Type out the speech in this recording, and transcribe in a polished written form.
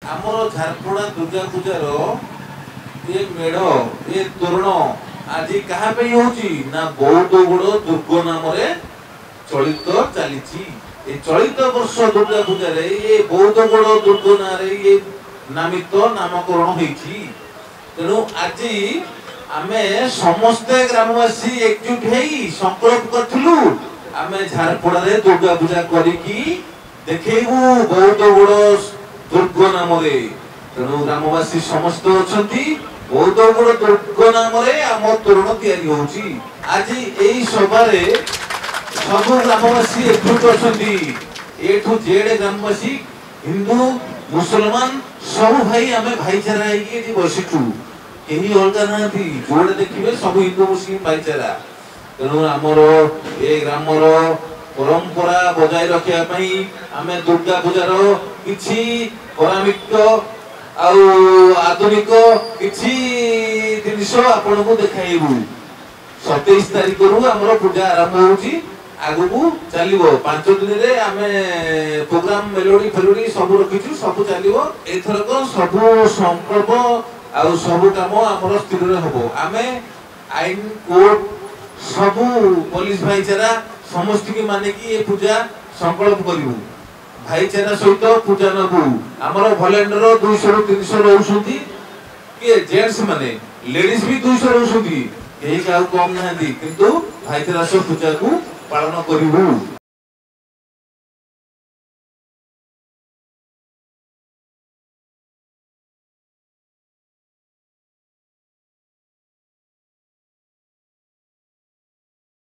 आमर झारपड़ा दुर्गा पूजार ये मेढ़ ये तोरण आज क्या ना बौद्धगुड़ दुर्ग नाम चलित चली चलित वर्ष दुर्गा पूजार ये बौद्धगुड़ दुर्ग ना ये नामित नामकरण होती तेणु आज आमे समस्ते ग्रामवासी एकजुट हो संकल्प करूँ आम झारपड़ा दुर्गा पूजा करी देखू बौद्धगुड़ दुर्ग नाम तेणु ग्रामवासी समस्त अच्छा बौद्धगुड़ दुर्ग नाम आम तोरण या आज यही सभारे सब ग्रामवासी एकजुट अच्छा एठू जेड ग्रामवासी हिंदू मुसलमान सब भाई आम भाईचारा बसिचु कहीं अलग ना जोड़े देखिए सब हिंदू मुस्लिम भाईचारा तेणु आमर ए ग्रामर परंपरा बजाय रखापी आम दुर्गा पूजार किछि परामिक आधुनिक किछि जिनिस आपन को देखाइबू 27 तारिख रु आमर पूजा आरंभ होउची आगु चलो 5 दिन रे आमे प्रोग्राम मेलोडी फेलोडी सब रखिछु सब चलिबो एथरक सब संकल्प आउ सब काम आमर स्थिर हबो आमे आईन कोर्ट सब पुलिस भाईचारा समस्त की माने की ये पूजा संकल्प करू भाईचारा सहित पूजा नबू आमर भलेंडर 200 रु 300 रहउसुंती के जेंट्स माने लेडीज भी 200 रहउसुंती यही का कम नांदी किंतु भाईचारा से पूजा को पालन करू।